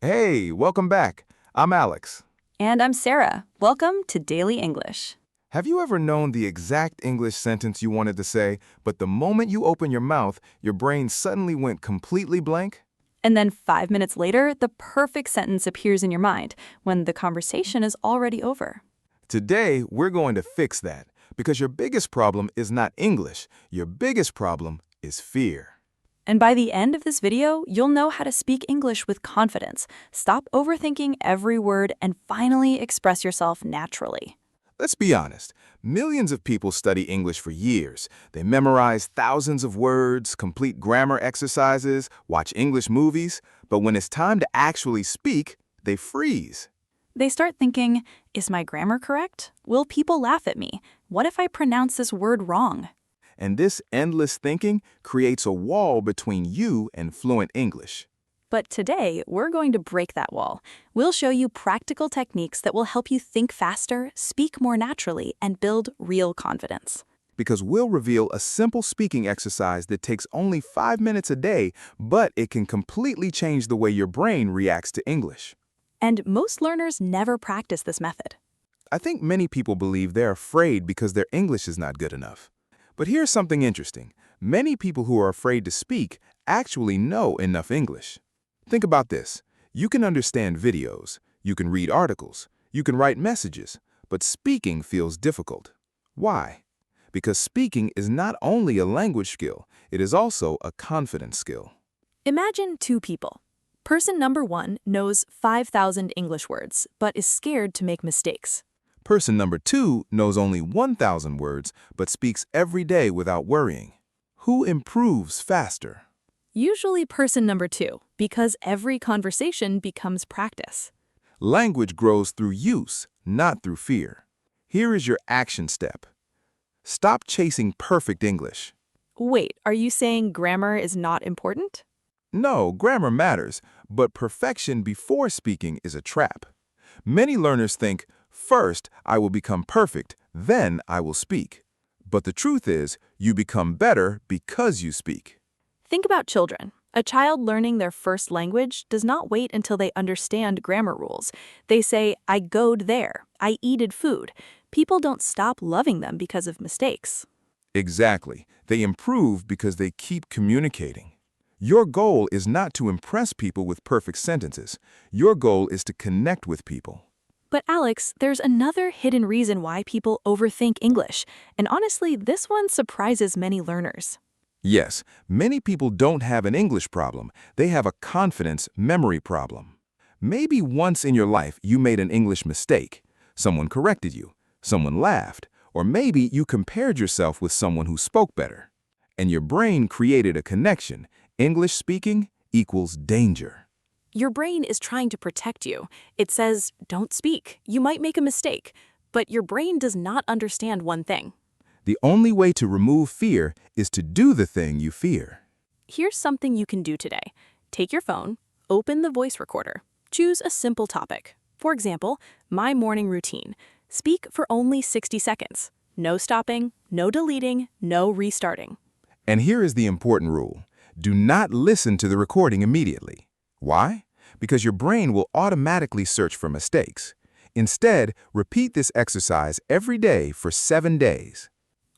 Hey, welcome back. I'm Alex. And I'm Sarah. Welcome to Daily English. Have you ever known the exact English sentence you wanted to say, but the moment you open your mouth, your brain suddenly went completely blank? And then 5 minutes later, the perfect sentence appears in your mind when the conversation is already over. Today, we're going to fix that because your biggest problem is not English. Your biggest problem is fear. And by the end of this video, you'll know how to speak English with confidence, stop overthinking every word, and finally express yourself naturally. Let's be honest. Millions of people study English for years. They memorize thousands of words, complete grammar exercises, watch English movies, but when it's time to actually speak, they freeze. They start thinking, is my grammar correct? Will people laugh at me? What if I pronounce this word wrong? And this endless thinking creates a wall between you and fluent English. But today, we're going to break that wall. We'll show you practical techniques that will help you think faster, speak more naturally, and build real confidence. Because we'll reveal a simple speaking exercise that takes only 5 minutes a day, but it can completely change the way your brain reacts to English. And most learners never practice this method. I think many people believe they're afraid because their English is not good enough. But here's something interesting. Many people who are afraid to speak actually know enough English. Think about this. You can understand videos, you can read articles, you can write messages, but speaking feels difficult. Why? Because speaking is not only a language skill, it is also a confidence skill. Imagine two people. Person number one knows 5,000 English words, but is scared to make mistakes. Person number 2 knows only 1,000 words, but speaks every day without worrying. Who improves faster? Usually person number two, because every conversation becomes practice. Language grows through use, not through fear. Here is your action step. Stop chasing perfect English. Wait, are you saying grammar is not important? No, grammar matters, but perfection before speaking is a trap. Many learners think, first, I will become perfect, then I will speak. But the truth is, you become better because you speak. Think about children. A child learning their first language does not wait until they understand grammar rules. They say, I goed there, I eated food. People don't stop loving them because of mistakes. Exactly. They improve because they keep communicating. Your goal is not to impress people with perfect sentences. Your goal is to connect with people. But Alex, there's another hidden reason why people overthink English. And honestly, this one surprises many learners. Yes, many people don't have an English problem. They have a confidence memory problem. Maybe once in your life you made an English mistake. Someone corrected you, someone laughed, or maybe you compared yourself with someone who spoke better. And your brain created a connection. English speaking equals danger. Your brain is trying to protect you. It says, don't speak. You might make a mistake. But your brain does not understand one thing. The only way to remove fear is to do the thing you fear. Here's something you can do today. Take your phone, open the voice recorder, choose a simple topic. For example, my morning routine. Speak for only 60 seconds. No stopping, no deleting, no restarting. And here is the important rule. Do not listen to the recording immediately. Why? Because your brain will automatically search for mistakes. Instead, repeat this exercise every day for 7 days.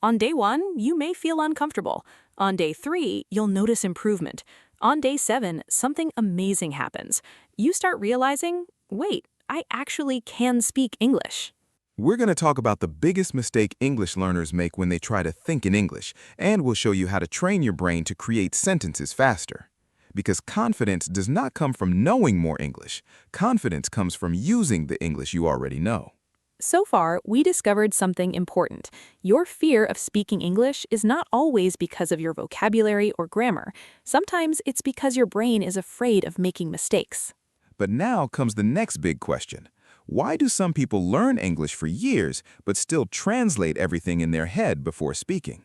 On day 1, you may feel uncomfortable. On day 3, you'll notice improvement. On day 7, something amazing happens. You start realizing, wait, I actually can speak English. We're going to talk about the biggest mistake English learners make when they try to think in English, and we'll show you how to train your brain to create sentences faster. Because confidence does not come from knowing more English. Confidence comes from using the English you already know. So far, we discovered something important. Your fear of speaking English is not always because of your vocabulary or grammar. Sometimes it's because your brain is afraid of making mistakes. But now comes the next big question. Why do some people learn English for years but still translate everything in their head before speaking?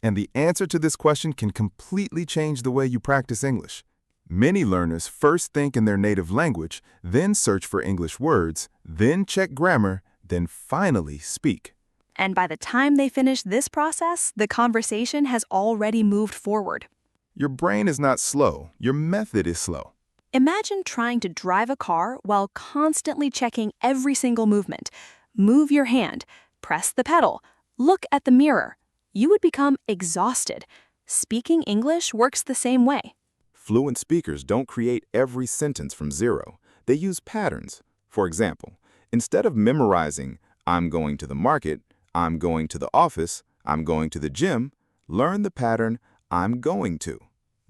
And the answer to this question can completely change the way you practice English. Many learners first think in their native language, then search for English words, then check grammar, then finally speak. And by the time they finish this process, the conversation has already moved forward. Your brain is not slow, your method is slow. Imagine trying to drive a car while constantly checking every single movement. Move your hand, press the pedal, look at the mirror. You would become exhausted. Speaking English works the same way. Fluent speakers don't create every sentence from zero. They use patterns. For example, instead of memorizing, I'm going to the market, I'm going to the office, I'm going to the gym, learn the pattern, I'm going to.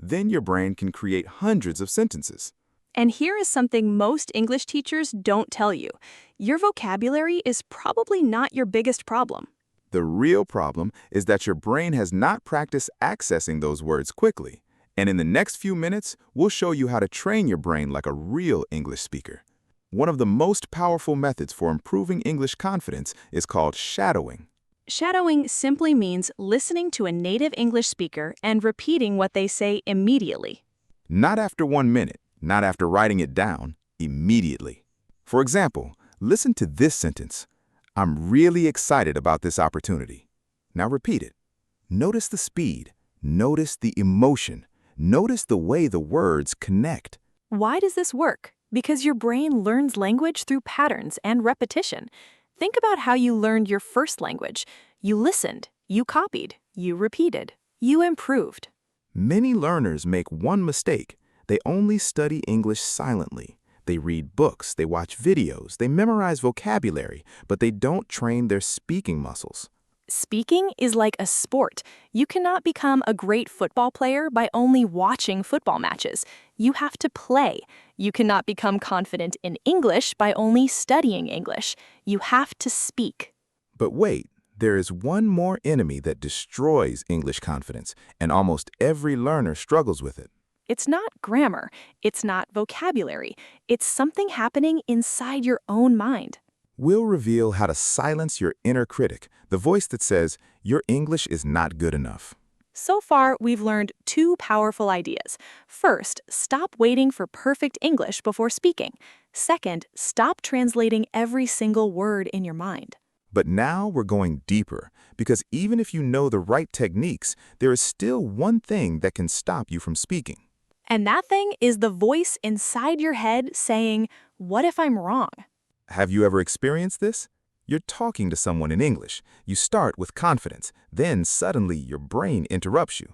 Then your brain can create hundreds of sentences. And here is something most English teachers don't tell you. Your vocabulary is probably not your biggest problem. The real problem is that your brain has not practiced accessing those words quickly. And in the next few minutes, we'll show you how to train your brain like a real English speaker. One of the most powerful methods for improving English confidence is called shadowing. Shadowing simply means listening to a native English speaker and repeating what they say immediately. Not after 1 minute, not after writing it down, immediately. For example, listen to this sentence. I'm really excited about this opportunity. Now repeat it. Notice the speed. Notice the emotion. Notice the way the words connect. Why does this work? Because your brain learns language through patterns and repetition. Think about how you learned your first language. You listened, you copied, you repeated, you improved. Many learners make one mistake. They only study English silently. They read books, they watch videos, they memorize vocabulary, but they don't train their speaking muscles. Speaking is like a sport. You cannot become a great football player by only watching football matches. You have to play. You cannot become confident in English by only studying English. You have to speak. But wait, there is one more enemy that destroys English confidence, and almost every learner struggles with it. It's not grammar. It's not vocabulary. It's something happening inside your own mind. We'll reveal how to silence your inner critic, the voice that says, your English is not good enough. So far, we've learned two powerful ideas. First, stop waiting for perfect English before speaking. Second, stop translating every single word in your mind. But now we're going deeper, because even if you know the right techniques, there is still one thing that can stop you from speaking. And that thing is the voice inside your head saying, "What if I'm wrong?" Have you ever experienced this? You're talking to someone in English. You start with confidence. Then suddenly your brain interrupts you.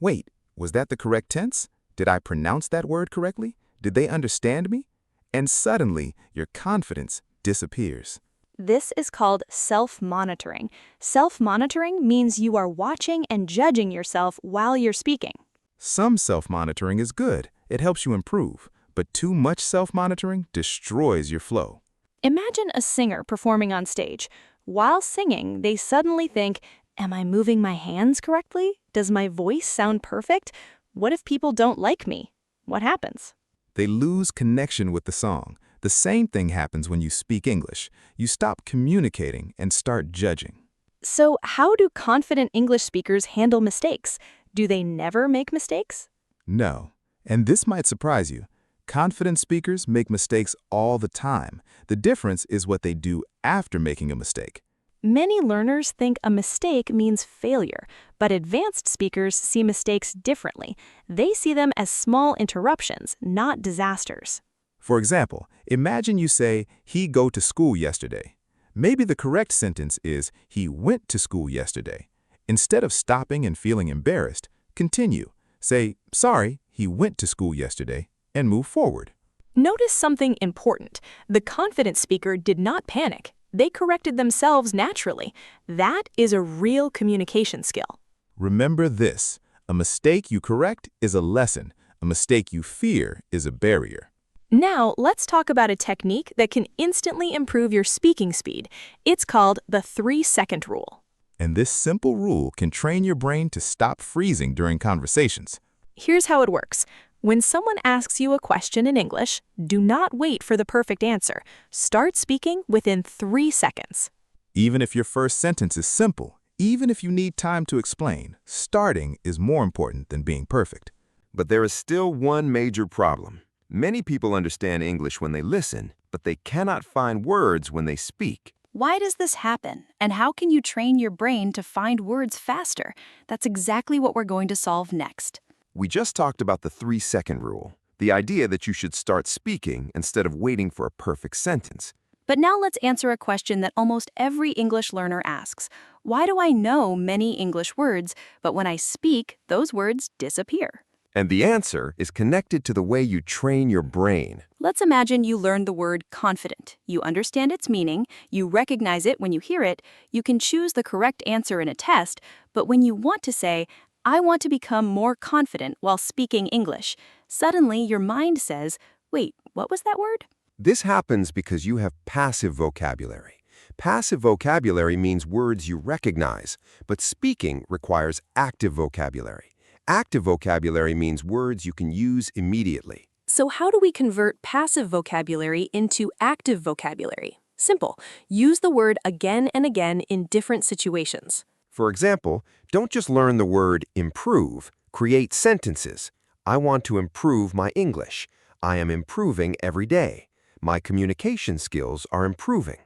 Wait, was that the correct tense? Did I pronounce that word correctly? Did they understand me? And suddenly your confidence disappears. This is called self-monitoring. Self-monitoring means you are watching and judging yourself while you're speaking. Some self-monitoring is good. It helps you improve. But too much self-monitoring destroys your flow. Imagine a singer performing on stage. While singing, they suddenly think, am I moving my hands correctly? Does my voice sound perfect? What if people don't like me? What happens? They lose connection with the song. The same thing happens when you speak English. You stop communicating and start judging. So how do confident English speakers handle mistakes? Do they never make mistakes? No. And this might surprise you. Confident speakers make mistakes all the time. The difference is what they do after making a mistake. Many learners think a mistake means failure, but advanced speakers see mistakes differently. They see them as small interruptions, not disasters. For example, imagine you say, he go to school yesterday. Maybe the correct sentence is, he went to school yesterday. Instead of stopping and feeling embarrassed, continue. Say, sorry, he went to school yesterday, and move forward. Notice something important. The confident speaker did not panic. They corrected themselves naturally. That is a real communication skill. Remember this, a mistake you correct is a lesson. A mistake you fear is a barrier. Now, let's talk about a technique that can instantly improve your speaking speed. It's called the 3-second rule. And this simple rule can train your brain to stop freezing during conversations. Here's how it works. When someone asks you a question in English, do not wait for the perfect answer. Start speaking within 3 seconds. Even if your first sentence is simple, even if you need time to explain, starting is more important than being perfect. But there is still one major problem. Many people understand English when they listen, but they cannot find words when they speak. Why does this happen? And how can you train your brain to find words faster? That's exactly what we're going to solve next. We just talked about the 3-second rule. The idea that you should start speaking instead of waiting for a perfect sentence. But now let's answer a question that almost every English learner asks. Why do I know many English words, but when I speak, those words disappear? And the answer is connected to the way you train your brain. Let's imagine you learn the word confident. You understand its meaning, you recognize it when you hear it, you can choose the correct answer in a test, but when you want to say, I want to become more confident while speaking English, suddenly your mind says, wait, what was that word? This happens because you have passive vocabulary. Passive vocabulary means words you recognize, but speaking requires active vocabulary. Active vocabulary means words you can use immediately. So how do we convert passive vocabulary into active vocabulary? Simple. Use the word again and again in different situations. For example, don't just learn the word improve, create sentences. I want to improve my English. I am improving every day. My communication skills are improving.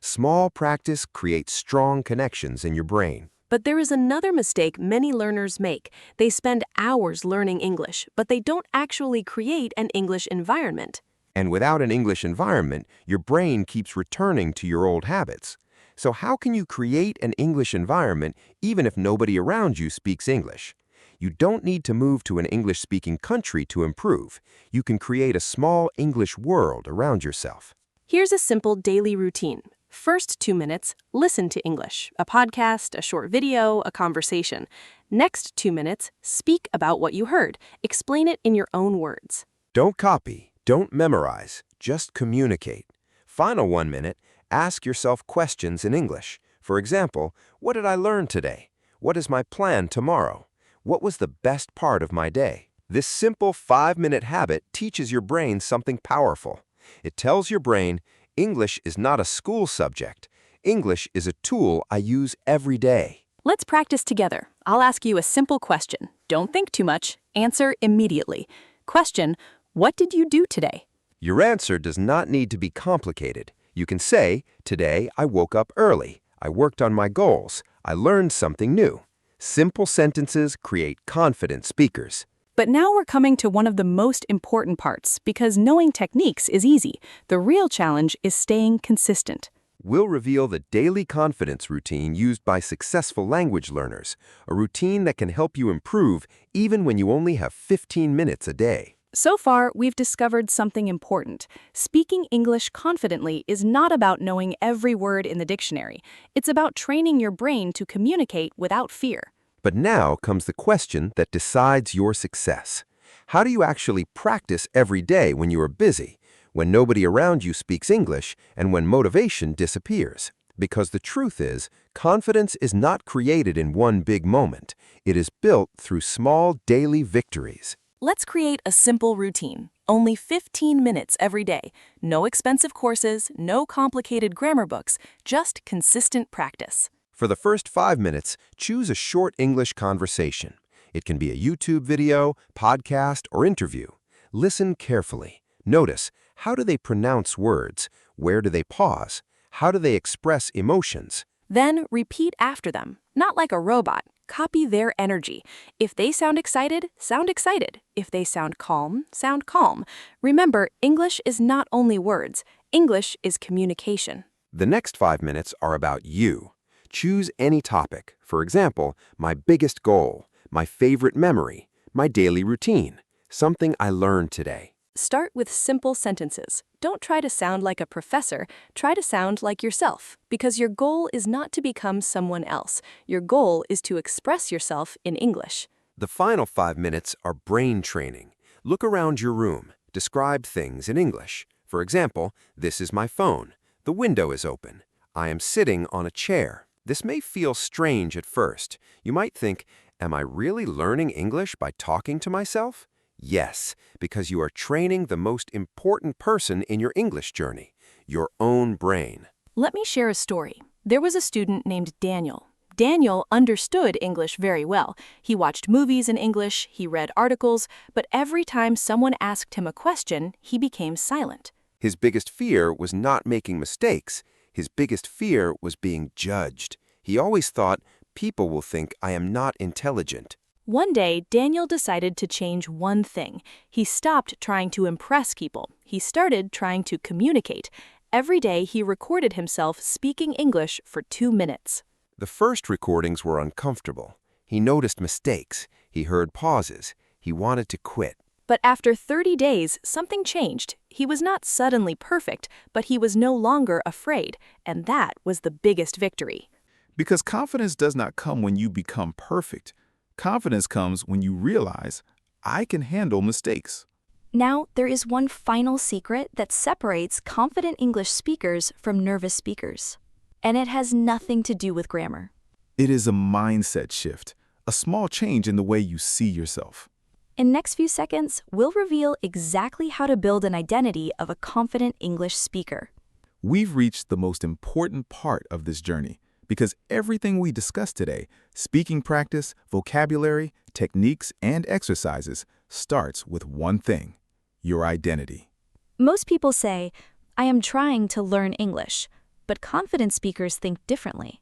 Small practice creates strong connections in your brain. But there is another mistake many learners make. They spend hours learning English, but they don't actually create an English environment. And without an English environment, your brain keeps returning to your old habits. So how can you create an English environment even if nobody around you speaks English? You don't need to move to an English-speaking country to improve. You can create a small English world around yourself. Here's a simple daily routine. First 2 minutes, listen to English, a podcast, a short video, a conversation. Next 2 minutes, speak about what you heard. Explain it in your own words. Don't copy, don't memorize, just communicate. Final 1 minute, ask yourself questions in English. For example, what did I learn today? What is my plan tomorrow? What was the best part of my day? This simple 5-minute habit teaches your brain something powerful. It tells your brain, English is not a school subject. English is a tool I use every day. Let's practice together. I'll ask you a simple question. Don't think too much. Answer immediately. Question, what did you do today? Your answer does not need to be complicated. You can say, today I woke up early. I worked on my goals. I learned something new. Simple sentences create confident speakers. But now we're coming to one of the most important parts, because knowing techniques is easy. The real challenge is staying consistent. We'll reveal the daily confidence routine used by successful language learners, a routine that can help you improve even when you only have 15 minutes a day. So far, we've discovered something important. Speaking English confidently is not about knowing every word in the dictionary. It's about training your brain to communicate without fear. But now comes the question that decides your success. How do you actually practice every day when you are busy, when nobody around you speaks English, and when motivation disappears? Because the truth is, confidence is not created in one big moment. It is built through small daily victories. Let's create a simple routine. Only 15 minutes every day. No expensive courses, no complicated grammar books, just consistent practice. For the first 5 minutes, choose a short English conversation. It can be a YouTube video, podcast, or interview. Listen carefully. Notice, how do they pronounce words? Where do they pause? How do they express emotions? Then repeat after them. Not like a robot. Copy their energy. If they sound excited, sound excited. If they sound calm, sound calm. Remember, English is not only words. English is communication. The next 5 minutes are about you. Choose any topic. For example, my biggest goal, my favorite memory, my daily routine, something I learned today. Start with simple sentences. Don't try to sound like a professor. Try to sound like yourself, because your goal is not to become someone else. Your goal is to express yourself in English. The final 5 minutes are brain training. Look around your room. Describe things in English. For example, this is my phone. The window is open. I am sitting on a chair. This may feel strange at first. You might think, am I really learning English by talking to myself? Yes, because you are training the most important person in your English journey, your own brain. Let me share a story. There was a student named Daniel. Daniel understood English very well. He watched movies in English, he read articles, but every time someone asked him a question, he became silent. His biggest fear was not making mistakes. His biggest fear was being judged. He always thought, people will think I am not intelligent. One day, Daniel decided to change one thing. He stopped trying to impress people. He started trying to communicate. Every day, he recorded himself speaking English for 2 minutes. The first recordings were uncomfortable. He noticed mistakes. He heard pauses. He wanted to quit. But after 30 days, something changed. He was not suddenly perfect, but he was no longer afraid, and that was the biggest victory. Because confidence does not come when you become perfect. Confidence comes when you realize, I can handle mistakes. Now, there is one final secret that separates confident English speakers from nervous speakers. And it has nothing to do with grammar. It is a mindset shift, a small change in the way you see yourself. In next few seconds, we'll reveal exactly how to build an identity of a confident English speaker. We've reached the most important part of this journey because everything we discussed today, speaking practice, vocabulary, techniques, and exercises, starts with one thing, your identity. Most people say, I am trying to learn English, but confident speakers think differently.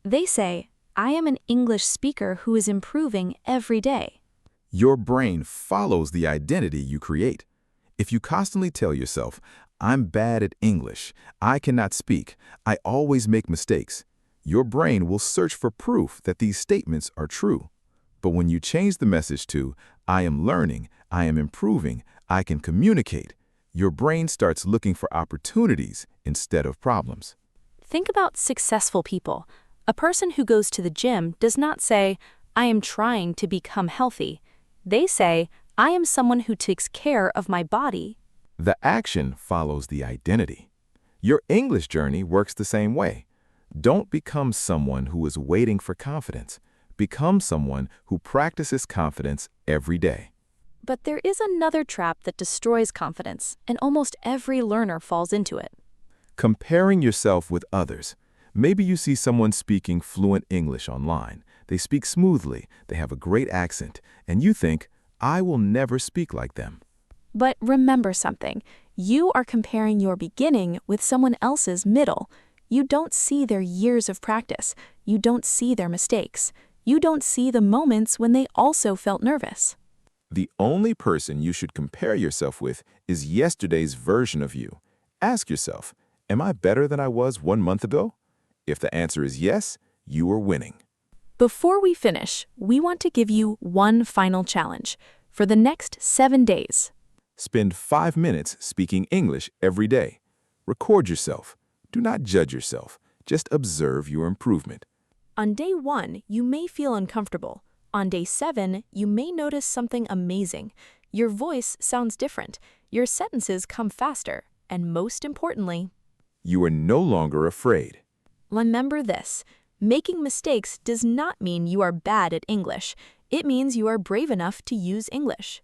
They say, I am an English speaker who is improving every day. Your brain follows the identity you create. If you constantly tell yourself, I'm bad at English, I cannot speak, I always make mistakes, your brain will search for proof that these statements are true. But when you change the message to, I am learning, I am improving, I can communicate, your brain starts looking for opportunities instead of problems. Think about successful people. A person who goes to the gym does not say, I am trying to become healthy. They say, I am someone who takes care of my body. The action follows the identity. Your English journey works the same way. Don't become someone who is waiting for confidence. Become someone who practices confidence every day. But there is another trap that destroys confidence, and almost every learner falls into it. Comparing yourself with others. Maybe you see someone speaking fluent English online. They speak smoothly, they have a great accent, and you think, I will never speak like them. But remember something. You are comparing your beginning with someone else's middle. You don't see their years of practice. You don't see their mistakes. You don't see the moments when they also felt nervous. The only person you should compare yourself with is yesterday's version of you. Ask yourself, am I better than I was 1 month ago? If the answer is yes, you are winning. Before we finish, we want to give you one final challenge. For the next 7 days, Spend 5 minutes speaking English every day. Record yourself. Do not judge yourself. Just observe your improvement. on day 1, you may feel uncomfortable. On day 7, you may notice something amazing. Your voice sounds different. Your sentences come faster. And most importantly, You are no longer afraid. remember this. Making mistakes does not mean you are bad at English. It means you are brave enough to use English.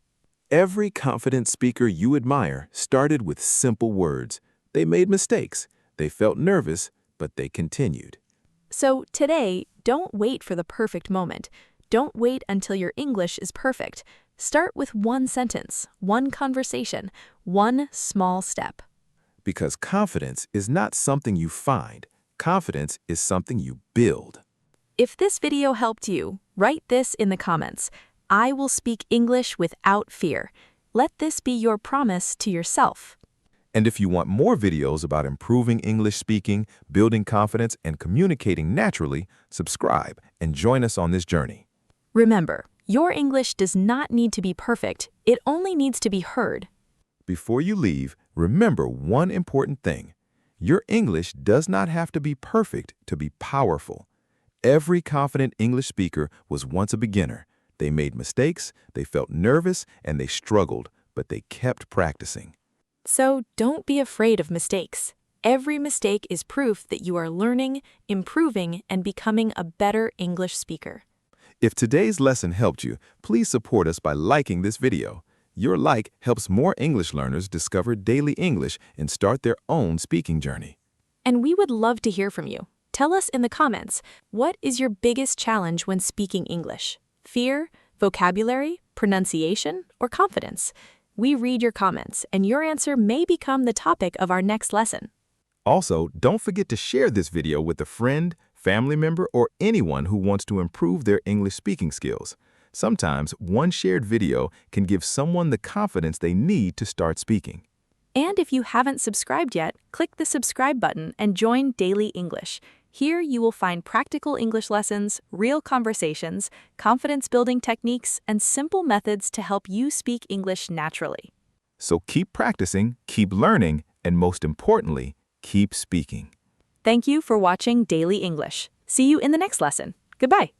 Every confident speaker you admire started with simple words. They made mistakes. They felt nervous, but they continued. So today, don't wait for the perfect moment. Don't wait until your English is perfect. Start with one sentence, one conversation, one small step. Because confidence is not something you find. Confidence is something you build. If this video helped you, write this in the comments. I will speak English without fear. Let this be your promise to yourself. And if you want more videos about improving English speaking, building confidence, and communicating naturally, subscribe and join us on this journey. Remember, your English does not need to be perfect. It only needs to be heard. Before you leave, remember one important thing. Your English does not have to be perfect to be powerful. Every confident English speaker was once a beginner. They made mistakes, they felt nervous, and they struggled, but they kept practicing. So don't be afraid of mistakes. Every mistake is proof that you are learning, improving, and becoming a better English speaker. If today's lesson helped you, please support us by liking this video. Your like helps more English learners discover daily English and start their own speaking journey. And we would love to hear from you. Tell us in the comments, what is your biggest challenge when speaking English? Fear, vocabulary, pronunciation, or confidence? We read your comments, and your answer may become the topic of our next lesson. Also, don't forget to share this video with a friend, family member, or anyone who wants to improve their English speaking skills. Sometimes one shared video can give someone the confidence they need to start speaking. And if you haven't subscribed yet, click the subscribe button and join Daily English. Here you will find practical English lessons, real conversations, confidence-building techniques, and simple methods to help you speak English naturally. So keep practicing, keep learning, and most importantly, keep speaking. Thank you for watching Daily English. See you in the next lesson. Goodbye.